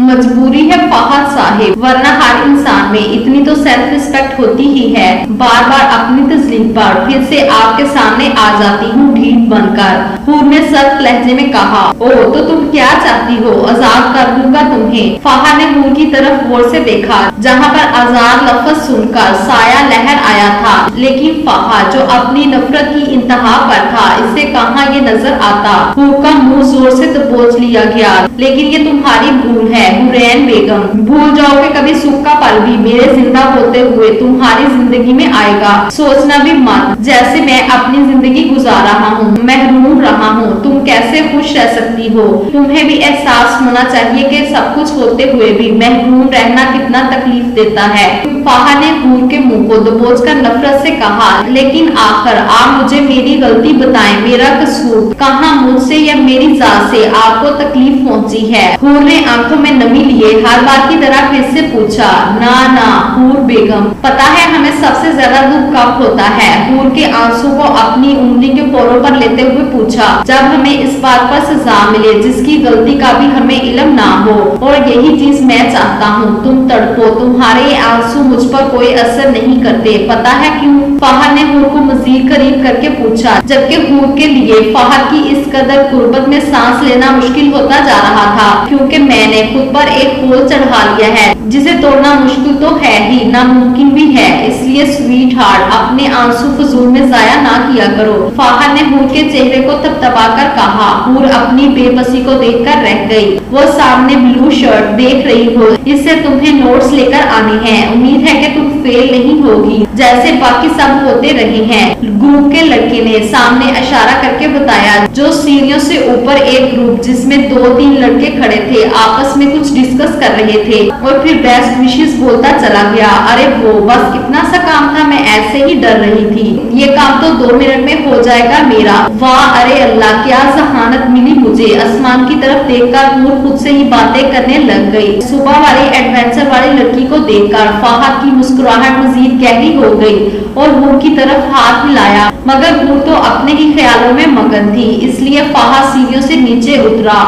मजबूरी है फहद साहिब, वरना हर इंसान में इतनी तो सेल्फ रिस्पेक्ट होती ही है। बार बार अपनी तस्लीम पर फिर से आपके सामने आ जाती हूँ ढीठ बनकर। हूर ने सख्त लहजे में कहा, ओ तो तुम क्या चाहती हो, आजाद कर दूंगा तुम्हें। फहद ने हूर की तरफ गौर से देखा, जहाँ पर आजाद लफ्ज सुनकर साया लहर आया था, लेकिन फहद जो अपनी नफरत की इंतहा पर था, इसे कहाँ ये नजर आता। हूर का मुंह जोर से दबोच लिया गया, लेकिन ये तुम्हारी भूल है हुरैन बेगम। भूल जाओगे कभी सुख का पल भी मेरे जिंदा होते हुए तुम्हारी जिंदगी में आएगा। सोचना भी मत जैसे मैं अपनी जिंदगी गुजार रहा हूँ, महरूम रहा हूँ, तुम कैसे खुश रह सकती हो। तुम्हें भी एहसास होना चाहिए कि सब कुछ होते हुए भी महरूम रहना कितना तकलीफ देता है। फहद ने हूर के मुंह को दबोचकर नफरत से कहा, लेकिन आखिर आप मुझे मेरी गलती बताएं, मेरा कसूर कहाँ, मुझसे या मेरी जात से आपको तकलीफ पहुँची है। हूर ने आंखों में नमी लिए हर बार की तरह फिर से पूछा, ना ना हूर बेगम, पता है हमें सबसे ज्यादा दुख कब होता है। हूर के आंसू को अपनी उंगली के पोरों पर लेते हुए पूछा, जब हमें इस बात पर सजा मिले जिसकी गलती का भी हमें इल्म ना हो। और यही चीज मैं चाहता हूँ, तुम तड़पो, तुम्हारे आंसू मुझ पर कोई असर नहीं करते, पता है क्यों। फहद ने हूर को मजीद करीब करके पूछा, जबकि हूर के लिए फहद की इस कदर कुर्बत में सांस लेना मुश्किल होता जा रहा था, क्योंकि मैंने खुद पर एक होल चढ़ा लिया है जिसे तोड़ना मुश्किल तो है ही, नामुमकिन भी है। इसलिए स्वीट हार्ट, अपने आंसू फजूल में जाया ना किया करो। फहद ने हूर के चेहरे को थपथपाकर कहा। हूर अपनी बेबसी को देखकर रह गई। वो सामने ब्लू शर्ट देख रही हो, इससे तुम्हें नोट्स लेकर आने हैं, उम्मीद है कि तुम फेल नहीं होगी जैसे बाकी सब होते रहे हैं। ग्रुप के लड़के ने सामने इशारा करके बताया, जो सीढ़ियों से ऊपर एक ग्रुप जिसमें 2-3 लड़के खड़े थे आपस में कुछ डिस्कस कर रहे थे, और फिर बेस्ट विशेस बोलता चला गया। अरे वो बस इतना सा काम था, मैं ऐसे ही डर रही थी, ये काम तो 2 मिनट में हो जाएगा मेरा। वाह अरे अल्लाह, क्या जहानत मिली मुझे। आसमान की तरफ देखकर हूर खुद से ही बातें करने लग गई। सुबह वाली एडवेंचर वाली लड़की को देखकर फहद की मुस्कुराहट मजीद गहरी हो गई और हूर की तरफ हाथ मिलाया, मगर हूर तो अपने ही ख्यालों में मगन थी। इसलिए फहद सीढ़ियों से नीचे उतरा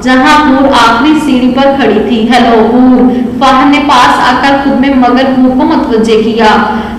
जहां हूर आखिरी सीढ़ी पर खड़ी थी। हेलो हूर, फहद ने पास आकर खुद में मगर हूर को मुतवज्जे किया।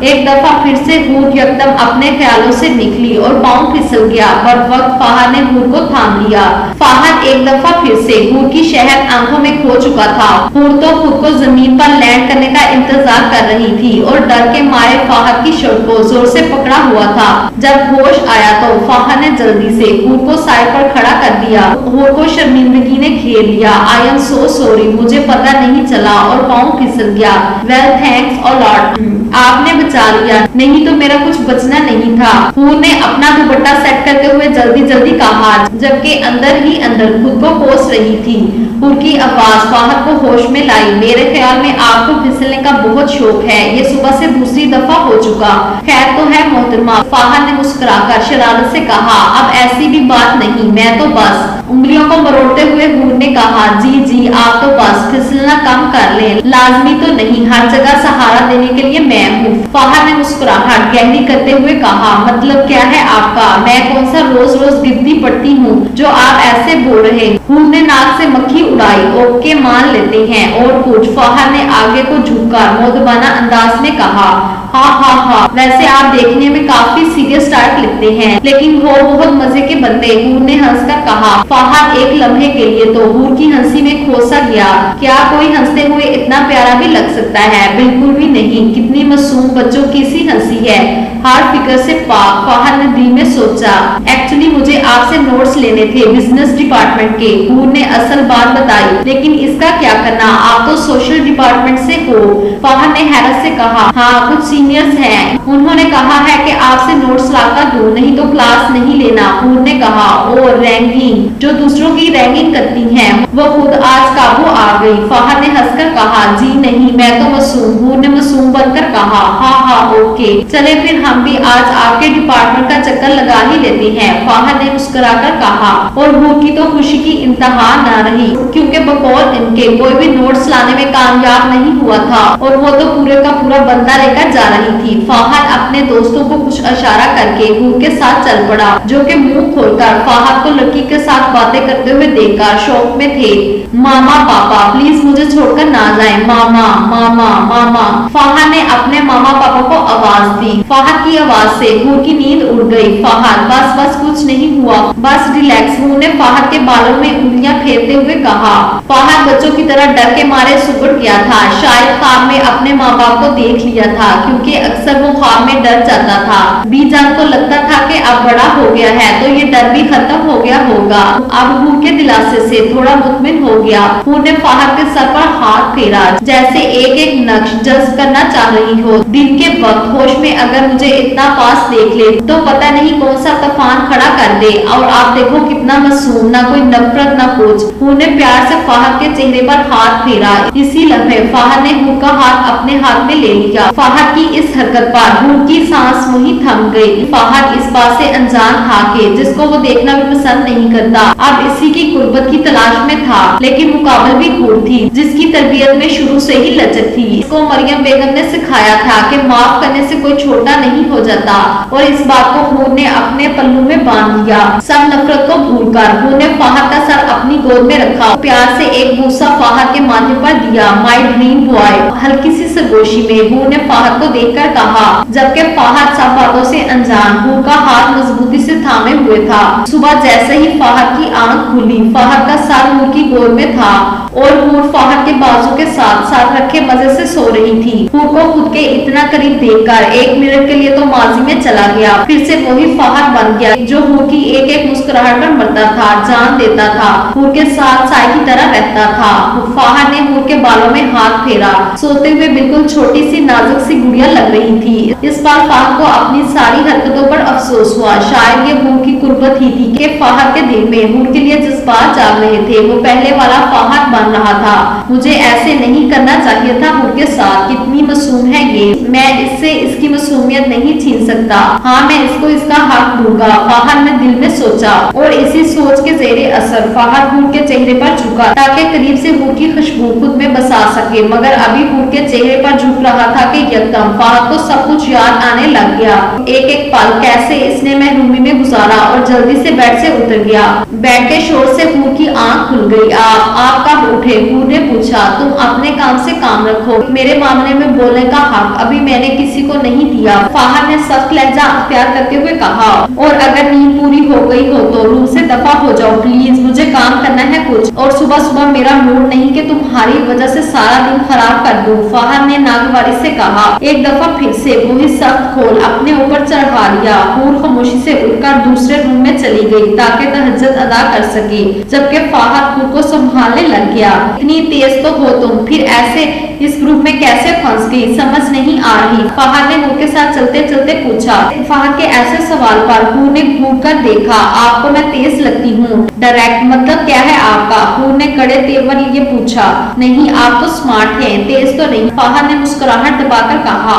एक दफा फिर से हूर यकदम अपने ख्यालों से निकली और पांव फिसल गया। बर वक्त फहद ने हूर को थाम लिया। फहद एक दफा फिर से हूर की शहद आंखों में खो चुका था। हूर तो खुद को जमीन पर लैंड करने का इंतजार कर रही थी और डर के मारे फहद की शर्ट को जोर से पकड़ा हुआ था। जब होश आया तो फहद ने जल्दी से हूर को साइड पर खड़ा कर दिया। हूर को शर्मिंदगी ने घेर लिया। आई एम सो सॉरी, मुझे पता नहीं चला और पांव फिसल गया। वेल थैंक्स अ लॉट, आपने बचा लिया, नहीं तो मेरा कुछ बचना नहीं था। हूर ने अपना दुपट्टा सेट करते हुए जल्दी जल्दी कहा, जबकि अंदर ही अंदर खुद को कोस रही थी। हूर की आवाज फहद को होश में लाई। मेरे ख्याल में आपको फिसलने का बहुत शौक है, ये सुबह से दूसरी दफा हो चुका। खैर तो है मोहतरमा, फहद ने मुस्कुराकर शरारत से कहा। अब ऐसी भी बात नहीं, मैं तो बस। उंगलियों को मरोड़ते हुए हूर ने कहा, जी जी आप तो बस फिसलना कम कर लें, लाजमी तो नहीं, हर जगह सहारा देने के लिए मैं हूँ। फहद ने मुस्कुराहट गहरी करते हुए कहा, मतलब क्या है आपका, मैं कौन सा रोज रोज गिद्दी पड़ती हूँ जो आप ऐसे बोल रहे। हूर ने नाक से मक्खी उड़ाई। ओके मान लेते हैं और कुछ। फहद ने आगे को झुककर मोदबाना अंदाज में कहा, हाँ हाँ हाँ, वैसे आप देखने में काफी सीरियस टाइप लगते हैं, लेकिन हो बहुत मजे के बंदे। हूर ने हंसकर कहा। फहद एक लम्हे के लिए तो हूर की हंसी में खोसा गया। क्या कोई हंसते हुए इतना प्यारा भी लग सकता है? बिल्कुल भी नहीं, कितनी मासूम बच्चों की सी हंसी है, हर फिक्र से पाक। फहद ने दिल में सोचा, एक्चुअली मुझे आपसे नोट्स लेने थे बिजनेस डिपार्टमेंट के। हूर ने असल बात बताई, लेकिन इसका क्या करना, आप तो सोशल डिपार्टमेंट से हो। फहद ने हैरत से कहा, हाँ कुछ सीनियर्स हैं, उन्होंने कहा है कि आपसे नोट्स लाकर दूं, नहीं तो क्लास नहीं लेना। हूर ने कहा, ओ रैंकिंग, जो दूसरों की रैंकिंग करती हैं, वो खुद आज काबू आ गई। फहद ने हंसकर कहा, जी नहीं, मैं तो मासूम। हूर ने मासूम बनकर कहा, हाँ ओके, चले फिर हम भी आज आपके डिपार्टमेंट का चक्कर लगा ही लेते हैं, फाहद ने मुस्कुराकर कहा। और हूर की तो खुशी की इंतहा न रही, क्योंकि बकौल इनके कोई भी नोट्स लाने में कामयाब नहीं हुआ था और वो तो पूरे का पूरा बंदा लेकर जा रही थी। फाहद अपने दोस्तों को कुछ इशारा करके हूर के साथ चल पड़ा, जो कि मुंह खोलकर फाहद को लड़की के साथ बातें करते हुए देखकर शौक में थे। मामा पापा प्लीज मुझे छोड़कर ना जाएं, मामा मामा मामा। फाहद ने अपने मामा पापा को आवाज दी। फाहद की आवाज से हूर की नींद उड़ गई। फाहद बस बस कुछ नहीं हुआ, बस रिलैक्स। हूर ने फाहद के बालों में उंगलियां फेरते हुए कहा। फाहद बच्चों की तरह डर के मारे सुबड़ गया था। शायद ख्वाब में अपने माँ बाप को देख लिया था, क्योंकि अक्सर वो ख्वाब में डर जाता था। बीजान को लगता था कि अब बड़ा हो गया है तो ये डर भी खत्म हो गया होगा। अब हूर के दिलासे से थोड़ा मुतमिन हो गया। हूर ने फाहद के सर पर हाथ फेरा, जैसे एक एक नक्श जज्ब करना चाह रही हो। दिन के वक्त होश में अगर मुझे इतना पास देख ले तो पता नहीं कौन सा तूफान खड़ा कर दे। और आप देखो कितना मासूम, ना कोई नफरत ना कुछ। हूर ने प्यार से फाहद के चेहरे पर हाथ फेरा। इसी लम्हे फाहद ने हूर का हाथ अपने हाथ में ले लिया। फाहद की इस हरकत पर हूर की सांस वहीं थम गई। फाहद इस बात से अनजान था कि जिसको वो देखना भी पसंद नहीं करता, अब इसी की कुर्बत की तलाश में था। लेकिन मुकाबल भी हूर थी, जिसकी तरबियत में शुरू से ही लचक थी। इसको मरियम बेगम ने सिखाया था कि माफ करने से कोई छोटा नहीं हो जाता, और इस बात को हूर ने अपने पल्लू में बांध लिया। सब नफरत को भूलकर हूर ने फाहद का सर अपनी गोद में रखा, प्यार से एक बूसा फाहद के माथे पर दिया। My dream boy. हल्की सी सरगोशी में हूर ने फाहद को देखकर कहा, जबकि फाहद सब बातों से अनजान हूर का हाथ मजबूती से थामे हुए था। सुबह जैसे ही फाहद की आंख खुली, फाहद का सर हूर की गोद में था और हूर फाहद के बाजू के साथ साथ रखे मजे से सो रही थी। हूर को खुद के इतना करीब देखकर एक मिनट के लिए तो माजी में चला गया, फिर से वही फाहद बन गया जो हूर की एक एक मुस्कुराहट पर मरता था, जान देता था, हूर के साथ साय की तरह रहता था। फाहद ने हूर के बालों में हाथ फेरा। सोते हुए बिल्कुल छोटी सी नाजुक सी गुड़िया लग रही थी। इस बार फाहद को अपनी सारी हरकतों पर अफसोस हुआ। शायद ये हूर की कुर्बत ही थी कि फाहद के दिल में हूर के लिए जज्बात जाग रहे थे। वो पहले वाला फाहद बन रहा था। मुझे ऐसे नहीं करना चाहिए था हूर के साथ, कितनी मासूम है ये, मैं इससे इसकी मासूमियत नहीं छीन सकता। हाँ मैं इसको इसका हक दूंगा, फाहद ने दिल में सोचा। और इसी सोच के जेरे असर फाहद हूर के चेहरे पर झुका, ताकि करीब से हूर की खुशबू खुद में बसा सके। मगर अभी हूर के चेहरे पर झुक रहा था कि यकदम फाहद को सब कुछ याद आने लग गया। एक एक पल कैसे इसने महरूमी में गुजारा, और जल्दी से बेड से उतर गया। बेड के शोर से हूर की आंख खुल गई। आप कब उठे? हूर ने पूछा। तुम अपने काम से काम रखो, मेरे मामले में बोलने का हक अभी मैंने किसी को नहीं दिया, फाहद ने सख्त लहजा अख्तियार करते हुए कहा। और अगर नींद पूरी हो गई हो तो रूम से दफा हो जाओ प्लीज, मुझे काम करना है कुछ, और सुबह सुबह मेरा मूड नहीं कि तुम्हारी वजह से सारा दिन खराब कर दूं, फाहद ने नागवारी से कहा। एक दफा फिर से वही सख्त खोल अपने ऊपर चढ़ा लिया। हूर खामोशी से उठकर दूसरे रूम में चली गई ताकि तहज्जुद अदा कर सके, जबकि फाहद हूर को संभालने लग गया। इतनी तेज तो हो तुम, फिर ऐसे इस ग्रुप में कैसे फंस गई, समझ नहीं आ रही, फाहद ने हूर के साथ चलते चलते पूछा। फाहद के ऐसे सवाल पर हूर ने घूर कर देखा। आपको मैं तेज लगती हूँ? डायरेक्ट मतलब क्या है आपका? हूर ने कड़े तेवर लिए पूछा। नहीं आप तो स्मार्ट हैं, तेज तो नहीं, फाहद ने मुस्कुराहट दबाकर कहा।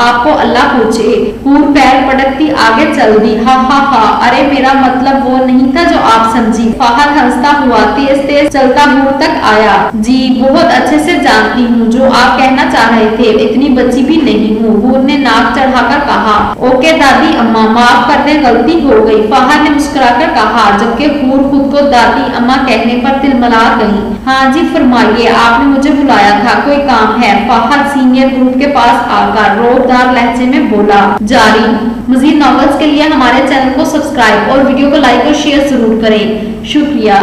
आपको अल्लाह पूछे। हूर पैर पटकती आगे चल दी। हा हा हा, अरे मेरा मतलब वो नहीं था जो आप समझी। फाहद हंसता हुआ तेज तेज चलता हूर तक आया। जी बहुत अच्छे से जानती हूँ जो आप कहना चाह रहे थे, इतनी बच्ची भी नहीं हूँ, हूर ने नाक चढ़ाकर कहा। ओके दादी अम्मा, माफ कर दे, गलती हो गई, फाहद ने मुस्कुराकर कहा, जबकि हूर खुद को दादी अम्मा कहने पर तिलमिला गई। हाँ जी फरमाइए, आपने मुझे बुलाया था, कोई काम है? फाहद सीनियर ग्रुप के पास आकर रोबदार लहजे में बोला। जारी। मजीद नॉवेल्स के लिए हमारे चैनल को सब्सक्राइब और वीडियो को लाइक और शेयर जरूर करें। शुक्रिया।